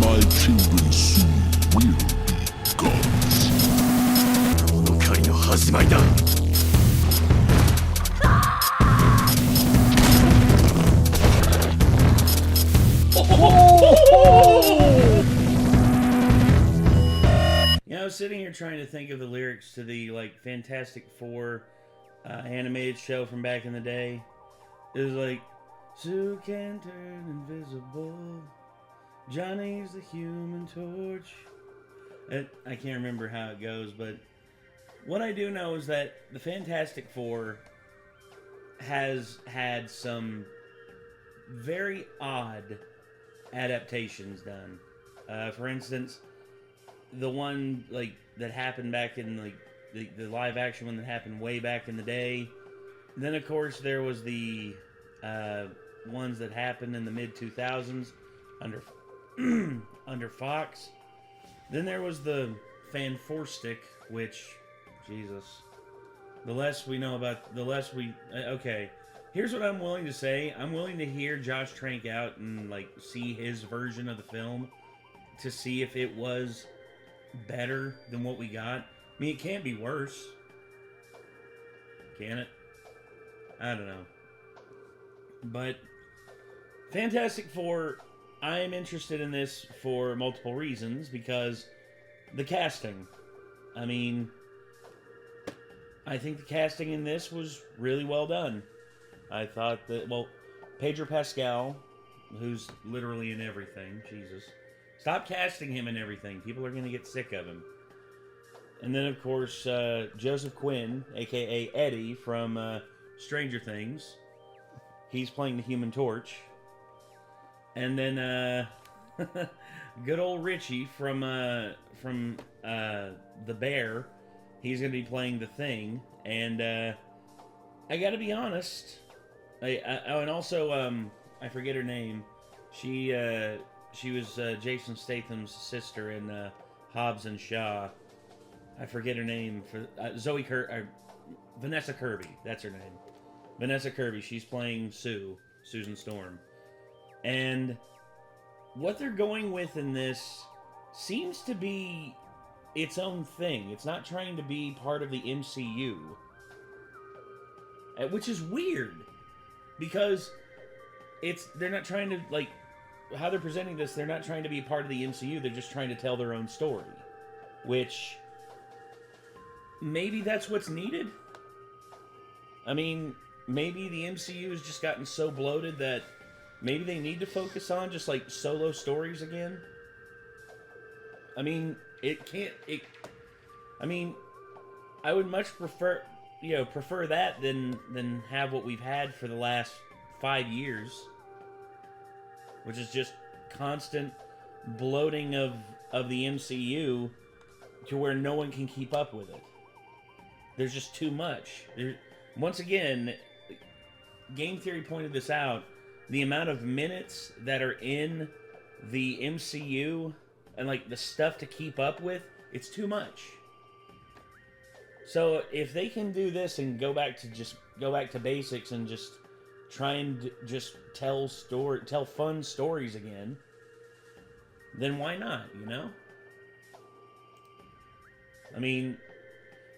My children soon will be gods. この狩りの始まりだ。I was sitting here trying to think of the lyrics to the Fantastic Four animated show from back in the day. It was like, Sue can turn invisible, Johnny's the Human Torch. I can't remember how it goes, but what I do know is that the Fantastic Four has had some very odd adaptations done. For instance, the one that happened back in the live action one that happened way back in the day. Then of course there was the ones that happened in the mid 2000s under under Fox. Then there was the Fanforstic, which Jesus, the less we know about, the less we okay. Here's what I'm willing to say. I'm willing to hear Josh Trank out and see his version of the film to see if it was better than what we got. I mean, it can't be worse. Can it? I don't know. But Fantastic Four, I am interested in this for multiple reasons, because the casting. I mean, I think the casting in this was really well done. I thought that, Pedro Pascal, who's literally in everything, Jesus. Stop casting him in everything. People are going to get sick of him. And then, of course, Joseph Quinn, a.k.a. Eddie from Stranger Things. He's playing the Human Torch. And then good old Richie from The Bear. He's going to be playing the Thing. And I got to be honest. And also, I forget her name. She was Jason Statham's sister in Hobbs and Shaw. I forget her name. Vanessa Kirby. That's her name. Vanessa Kirby. She's playing Susan Storm. And what they're going with in this seems to be its own thing. It's not trying to be part of the MCU. Which is weird. Because they're not trying to, how they're presenting this, they're not trying to be part of the MCU, they're just trying to tell their own story. Which, maybe that's what's needed? I mean, maybe the MCU has just gotten so bloated that maybe they need to focus on just, solo stories again? I mean, I would much prefer that than have what we've had for the last 5 years. Which is just constant bloating of the MCU to where no one can keep up with it. There's just too much. Once again, Game Theory pointed this out. The amount of minutes that are in the MCU and the stuff to keep up with, it's too much. So if they can do this and go back to basics and just try and just tell fun stories again, then why not, I mean,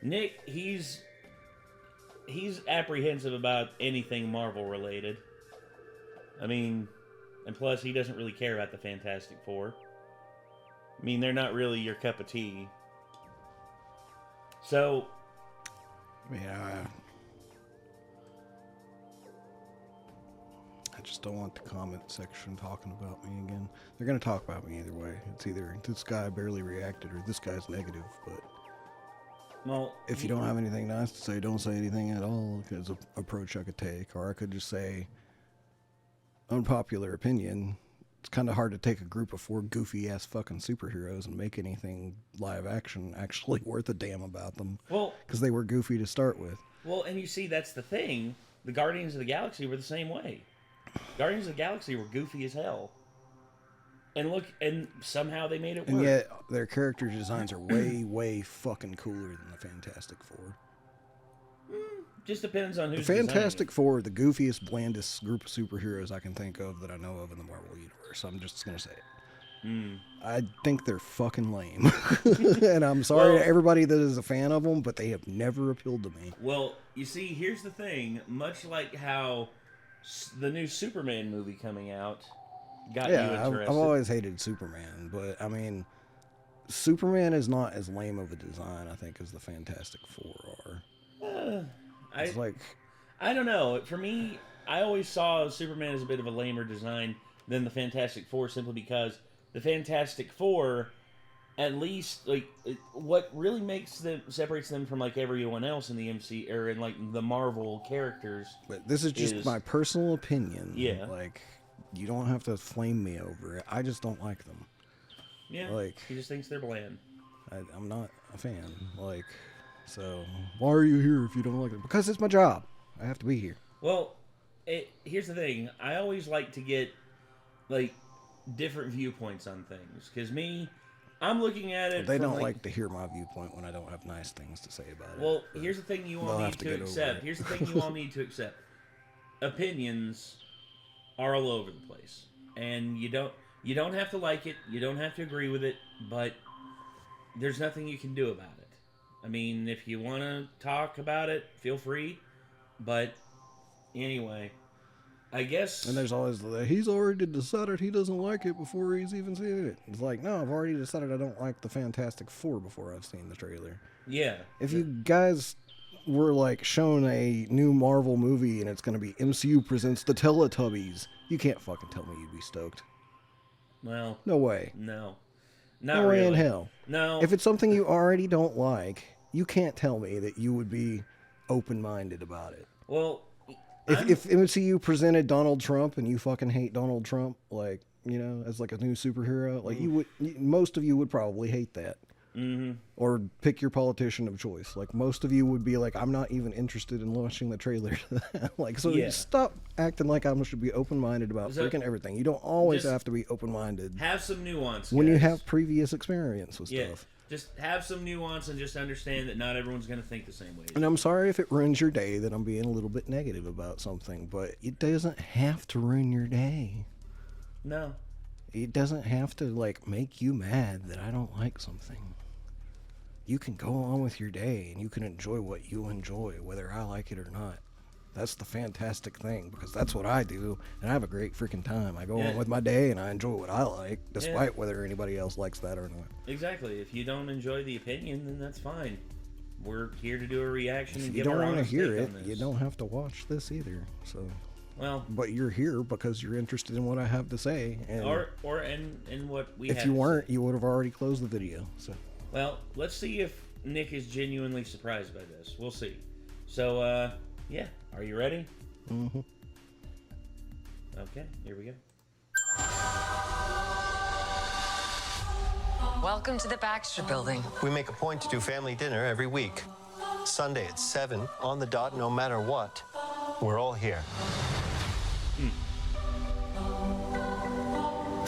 Nick, he's apprehensive about anything Marvel related. I mean, and plus he doesn't really care about the Fantastic Four. I mean, they're not really your cup of tea. So, yeah, I just don't want the comment section talking about me again. They're going to talk about me either way. It's either this guy barely reacted or this guy's negative. But if you don't have anything nice to say, don't say anything at all. Because an approach I could take. Or I could just say, unpopular opinion. It's kind of hard to take a group of 4 goofy-ass fucking superheroes and make anything live action actually worth a damn about them. Well, because they were goofy to start with. Well, and you see, that's the thing. The Guardians of the Galaxy were the same way. Guardians of the Galaxy were goofy as hell. And look, and somehow they made it work. And yet, their character designs are way, way fucking cooler than the Fantastic Four. Just depends on who's The Fantastic Four are the goofiest, blandest group of superheroes I can think of that I know of in the Marvel Universe. I'm just going to say it. I think they're fucking lame. And I'm sorry to everybody that is a fan of them, but they have never appealed to me. Well, you see, here's the thing. Much like how the new Superman movie coming out got you interested. I've always hated Superman, but I mean, Superman is not as lame of a design, I think, as the Fantastic Four are. I don't know. For me, I always saw Superman as a bit of a lamer design than the Fantastic Four, simply because the Fantastic Four, at least, like, what really separates them from, like, everyone else in the MC, or in, like, the Marvel characters. But this is just my personal opinion. Yeah. Like, you don't have to flame me over it. I just don't like them. Yeah, like, he just thinks they're bland. I'm not a fan. Like, so, why are you here if you don't like them? Because it's my job. I have to be here. Well, here's the thing. I always like to get, like, different viewpoints on things. Because I'm looking at it. They don't like to hear my viewpoint when I don't have nice things to say about it. Well, here's the thing you all need to accept. Here's the thing you all need to accept. Opinions are all over the place. And you don't have to like it. You don't have to agree with it. But there's nothing you can do about it. I mean, if you want to talk about it, feel free. But anyway, I guess... And there's always he's already decided he doesn't like it before he's even seen it. It's like, no, I've already decided I don't like the Fantastic Four before I've seen the trailer. Yeah. If you guys were, like, shown a new Marvel movie and it's going to be MCU presents the Teletubbies, you can't fucking tell me you'd be stoked. Well... No way. No. No way in hell. No. If it's something you already don't like, you can't tell me that you would be open-minded about it. Well... If MCU presented Donald Trump and you fucking hate Donald Trump, like, you know, as like a new superhero, like most of you would probably hate that. Mm-hmm. Or pick your politician of choice. Like, most of you would be like, I'm not even interested in watching the trailer to that. Like, so you stop acting like I should be open-minded about freaking everything. You don't always have to be open-minded. Have some nuance, when guys. you have previous experience with stuff. Just have some nuance and just understand that not everyone's going to think the same way. And I'm sorry if it ruins your day that I'm being a little bit negative about something, but it doesn't have to ruin your day. No. It doesn't have to, like, make you mad that I don't like something. You can go on with your day and you can enjoy what you enjoy, whether I like it or not. That's the fantastic thing, because that's what I do, and I have a great freaking time. I go on with my day, and I enjoy what I like, despite whether anybody else likes that or not. Exactly. If you don't enjoy the opinion, then that's fine. We're here to do a reaction and give our honest honest take on this. If you don't want to hear it, you don't have to watch this either. So, well, but you're here because you're interested in what I have to say, and or in what we. If you weren't, you would have already closed the video. So, well, let's see if Nick is genuinely surprised by this. We'll see. So, yeah. Are you ready? Mm-hmm. Okay, here we go. Welcome to the Baxter Building. We make a point to do family dinner every week. Sunday at 7, on the dot, no matter what. We're all here.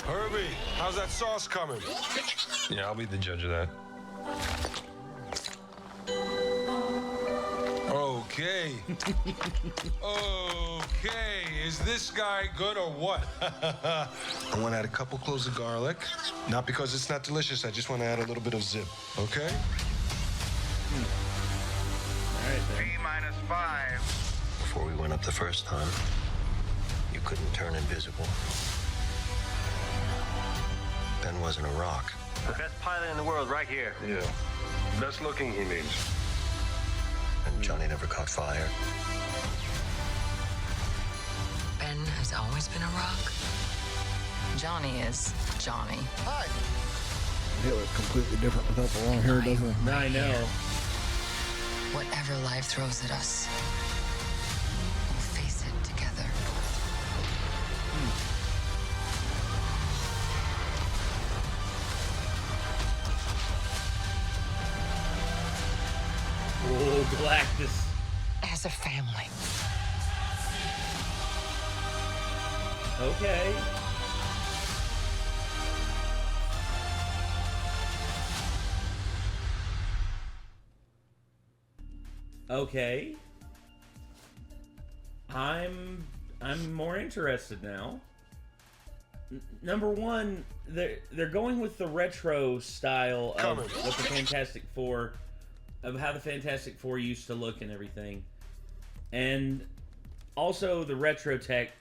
Herbie, how's that sauce coming? Yeah, I'll be the judge of that. Okay. Okay, is this guy good or what? I want to add a couple cloves of garlic. Not because it's not delicious, I just want to add a little bit of zip, okay? All right, then. T-5. Before we went up the first time, you couldn't turn invisible. Ben wasn't a rock. The best pilot in the world right here. Yeah. Best looking, he means. And Johnny never caught fire. Ben has always been a rock. Johnny is Johnny. Hi. He looks completely different without the long hair, doesn't he? I know. Whatever life throws at us, we'll face it together. Oh, Galactus. As a family. Okay. Okay. I'm more interested now. number one, they're going with the retro style of what the Fantastic Four, of how the Fantastic Four used to look and everything, and also the retro tech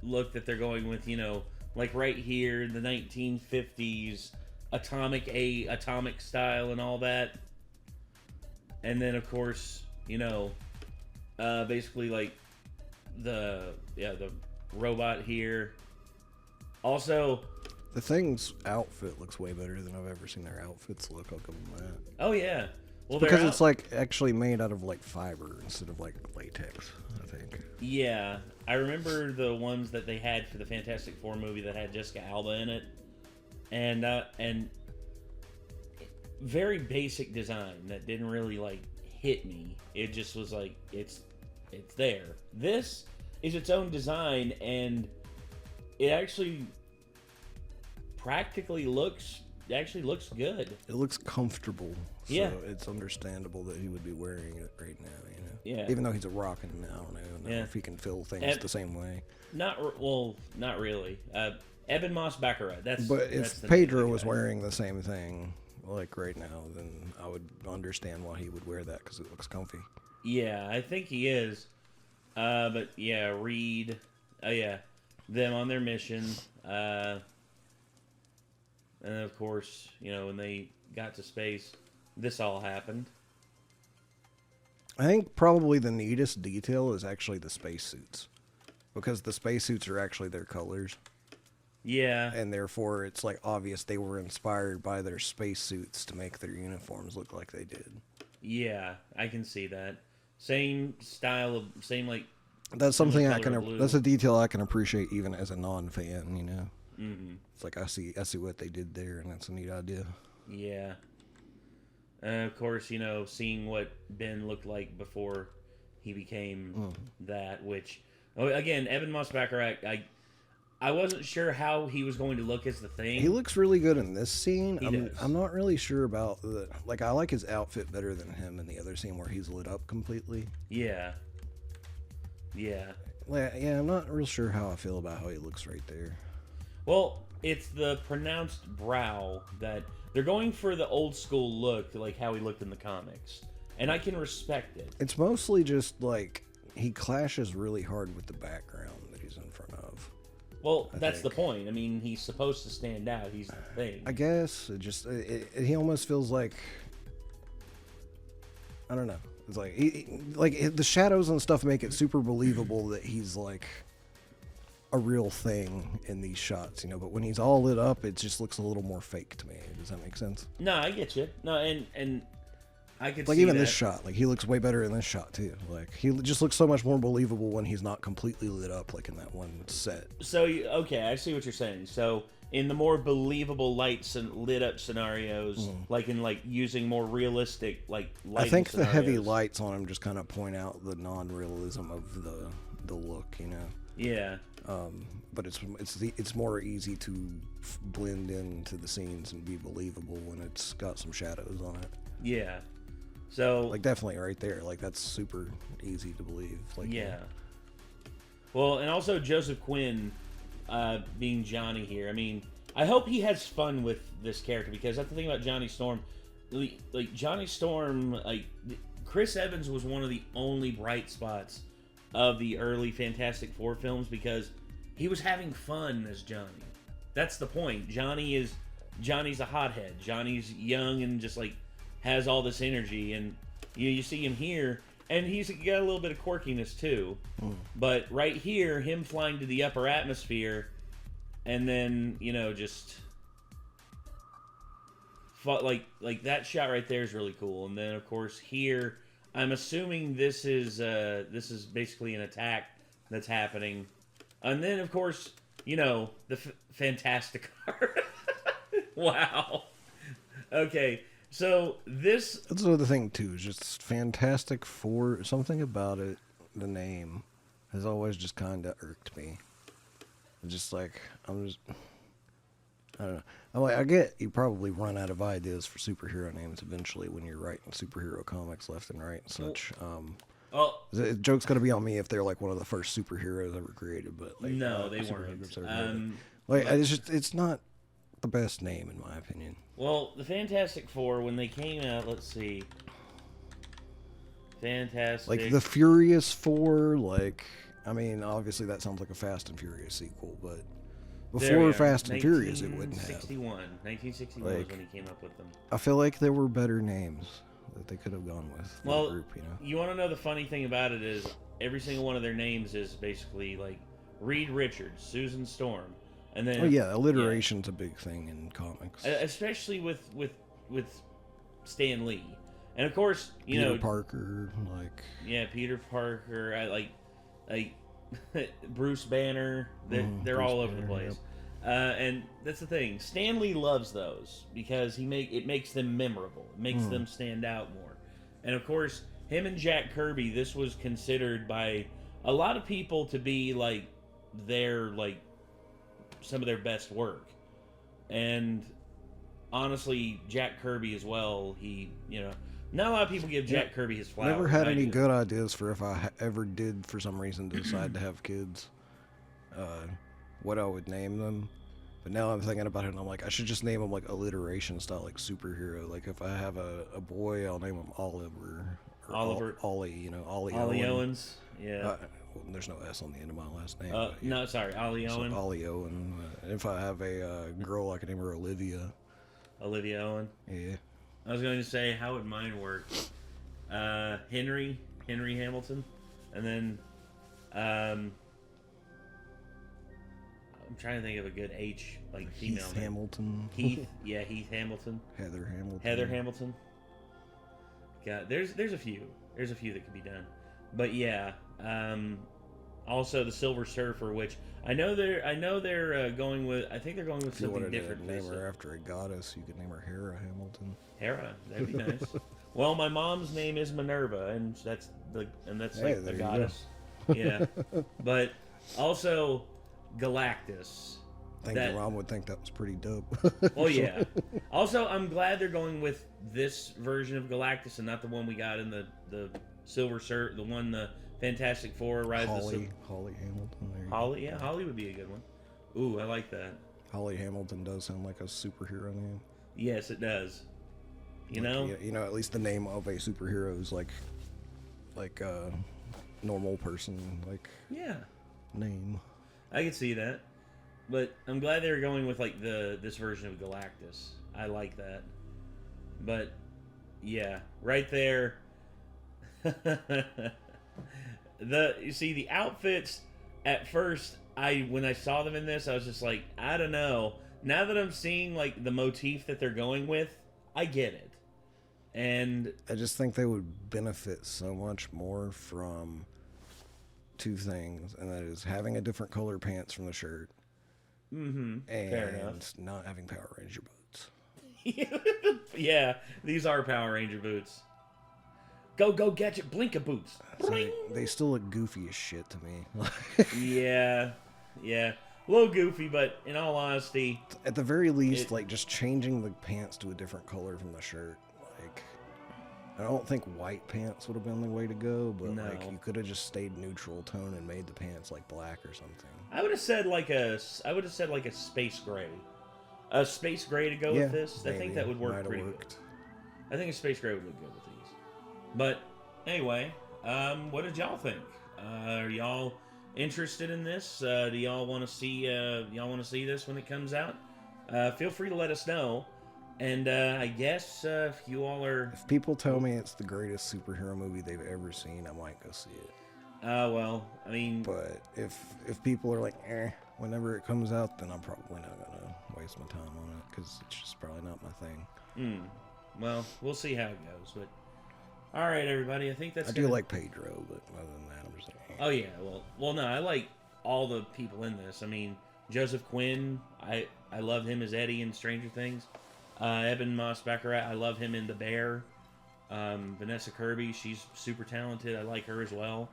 look that they're going with. You know, like right here, the 1950s atomic style and all that, and then of course, you know, basically like the robot here. Also, the Thing's outfit looks way better than I've ever seen their outfits look. I'll give them that. Oh yeah, well, because it's like actually made out of like fiber instead of like latex, I think. Yeah, I remember the ones that they had for the Fantastic Four movie that had Jessica Alba in it, and very basic design that didn't really like hit me. It just was like it's there. This is its own design, and it actually practically looks good. It looks comfortable. So yeah, it's understandable that he would be wearing it right now. You know. Yeah. Even though he's a rockin' now, I don't know if he can feel things the same way. Not really. Eben Moss Baccarat. But if Pedro was wearing the same thing, like right now, then I would understand why he would wear that because it looks comfy. Yeah, I think he is. But yeah, Reed. Them on their mission. And of course, you know, when they got to space, this all happened. I think probably the neatest detail is actually the spacesuits, because the spacesuits are actually their colors. Yeah. And therefore, it's like obvious they were inspired by their spacesuits to make their uniforms look like they did. Yeah, I can see that. Same style of, same like. That's something I can. That's a detail I can appreciate even as a non-fan. You know. Mm-hmm. It's like I see what they did there, and that's a neat idea. Yeah. And of course, you know, seeing what Ben looked like before he became that, which, again, Eben Moss Baccarat, I wasn't sure how he was going to look as the Thing. He looks really good in this scene. He does. I'm not really sure about the, like, I like his outfit better than him in the other scene where he's lit up completely. Yeah. Yeah. Yeah, I'm not real sure how I feel about how he looks right there. Well, it's the pronounced brow that they're going for the old school look, like how he looked in the comics. And I can respect it. It's mostly just like he clashes really hard with the background that he's in front of. Well, that's the point. I mean, he's supposed to stand out. He's the Thing. I guess he almost feels like, I don't know. It's like the shadows and stuff make it super believable that he's like a real thing in these shots, you know. But when he's all lit up, it just looks a little more fake to me. Does that make sense? No, I get you. No, and I could like see even that. this shot, like he looks way better in this shot too. Like he just looks so much more believable when he's not completely lit up, like in that one set. So okay, I see what you're saying. So in the more believable lights and lit up scenarios, like in like using more realistic like lighting I think scenarios. the heavy lights on him just kind of point out the non-realism of the look, you know. Yeah. But it's more easy to blend into the scenes and be believable when it's got some shadows on it. Yeah. So like definitely right there, like that's super easy to believe. Like yeah. Well, and also Joseph Quinn being Johnny here. I mean, I hope he has fun with this character because that's the thing about Johnny Storm. Like Johnny Storm, like Chris Evans was one of the only bright spots of the early Fantastic Four films because he was having fun as Johnny. That's the point. Johnny's a hothead. Johnny's young and just like has all this energy, and you see him here, and he's got a little bit of quirkiness too. But right here, him flying to the upper atmosphere, and then you know just like that shot right there is really cool. And then of course here, I'm assuming this is basically an attack that's happening, and then of course you know the Fantastic Car. Wow. Okay. So this... That's another thing, too. Is just Fantastic Four. Something about it, the name, has always just kind of irked me. Just like, I don't know. I'm like, I get you probably run out of ideas for superhero names eventually when you're writing superhero comics left and right and such. The joke's going to be on me if they're like one of the first superheroes ever created, but like, no, they weren't. Like, it's not the best name in my opinion. Well, the Fantastic Four, when they came out, let's see. Fantastic. Like the Furious Four, like, I mean, obviously that sounds like a Fast and Furious sequel, but before Fast and Furious, it wouldn't have. 1961 was when he came up with them. I feel like there were better names that they could have gone with. Well, group, you know? You want to know the funny thing about it is every single one of their names is basically like Reed Richards, Susan Storm, and then alliteration's a big thing in comics, especially with Stan Lee, and of course Peter Parker, Peter Parker, I like Bruce Banner. They're all over the place. Yep. And that's the thing. Stan Lee loves those because it makes them memorable. It makes them stand out more. And of course, him and Jack Kirby, this was considered by a lot of people to be like some of their best work. And honestly, Jack Kirby as well, not a lot of people give Jack Kirby his flowers. Never had any good ideas for if I ever did for some reason decide to have kids. What I would name them, but now I'm thinking about it and I'm like, I should just name them like alliteration style, like superhero. Like if I have a boy, I'll name him Oliver or Oliver, Ollie, Ollie Owens. Yeah. There's no S on the end of my last name. No, sorry, Ollie Owen. Ollie Owen. If I have a girl, I can name her Olivia. Olivia Owen. Yeah. I was going to say, how would mine work? Henry Hamilton, and then I'm trying to think of a good H, like female Heath name. Hamilton. Heath Hamilton. Heather Hamilton. God, there's a few. There's a few that could be done. But yeah, also the Silver Surfer, which I know they're going with. I think they're going with something different. If you wanted to name her after a goddess, you could name her Hera Hamilton. Hera, that'd be nice. Well, my mom's name is Minerva, and that's the goddess. Yeah, but also Galactus. I think your mom would think that was pretty dope. Oh yeah. Also, I'm glad they're going with this version of Galactus and not the one we got in the Silver Surfer, the Fantastic Four. Holly Hamilton. Holly, yeah, Holly would be a good one. Ooh, I like that. Holly Hamilton does sound like a superhero name. Yes, it does. At least the name of a superhero is like a normal person, name. I can see that, but I'm glad they were going with this version of Galactus. I like that, but yeah, right there. You see the outfits at first. When I saw them in this, I was just like, I don't know. Now that I'm seeing the motif that they're going with, I get it. And I just think they would benefit so much more from two things, and that is having a different color pants from the shirt. Mm-hmm. Fair enough. And not having Power Ranger boots. Yeah, these are Power Ranger boots. Go gadget blinka boots. They still look goofy as shit to me. Yeah. A little goofy, but in all honesty, at the very least, just changing the pants to a different color from the shirt. I don't think white pants would have been the way to go, but no. You could have just stayed neutral tone and made the pants black or something. I would have said a space gray. A space gray to go with this. Maybe. I think that would work pretty good. I think a space gray would look good with these. But anyway, what did y'all think? Are y'all interested in this? Do y'all want to see this when it comes out? Feel free to let us know. And I guess if people tell me it's the greatest superhero movie they've ever seen, I might go see it. Well, I mean, but if people are like, whenever it comes out, then I'm probably not gonna waste my time on it because it's just probably not my thing. Well, we'll see how it goes. But all right, everybody, I think that's. I do like Pedro, but other than that, I'm just like. Oh yeah, well, no, I like all the people in this. I mean, Joseph Quinn, I love him as Eddie in Stranger Things. Eben Moss-Baccarat, I love him in The Bear. Vanessa Kirby, she's super talented. I like her as well.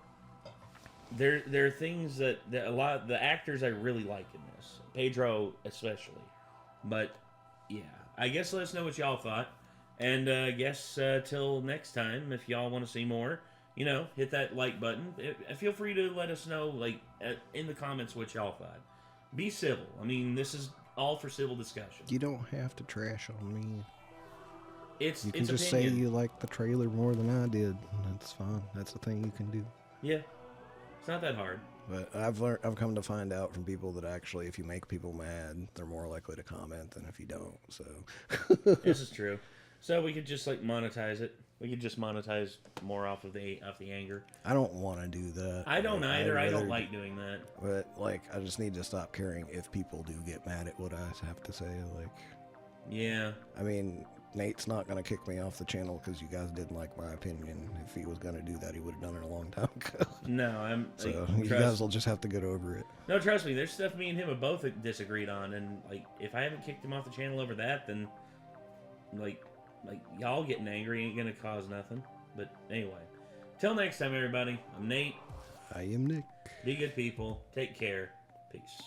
There are things that a lot of the actors I really like in this. Pedro especially. But yeah, I guess let us know what y'all thought. And I guess till next time, if y'all want to see more, hit that like button. Feel free to let us know in the comments what y'all thought. Be civil. I mean, this is all for civil discussion. You don't have to trash on me. You can just say you like the trailer more than I did. That's fine. That's the thing you can do. Yeah. It's not that hard. But I've come to find out from people that actually, if you make people mad, they're more likely to comment than if you don't. So this is true. So we could just like monetize it. We could just monetize more off the anger. I don't want to do that. I don't either. I don't like doing that. But like, I just need to stop caring if people do get mad at what I have to say. Like, yeah. I mean, Nate's not going to kick me off the channel because you guys didn't like my opinion. If he was going to do that, he would have done it a long time ago. No, so you guys will just have to get over it. No, trust me. There's stuff me and him have both disagreed on, and like, if I haven't kicked him off the channel over that, then like y'all getting angry ain't gonna cause nothing. But anyway, till next time, everybody. I'm Nate. I am Nick. Be good people. Take care. Peace.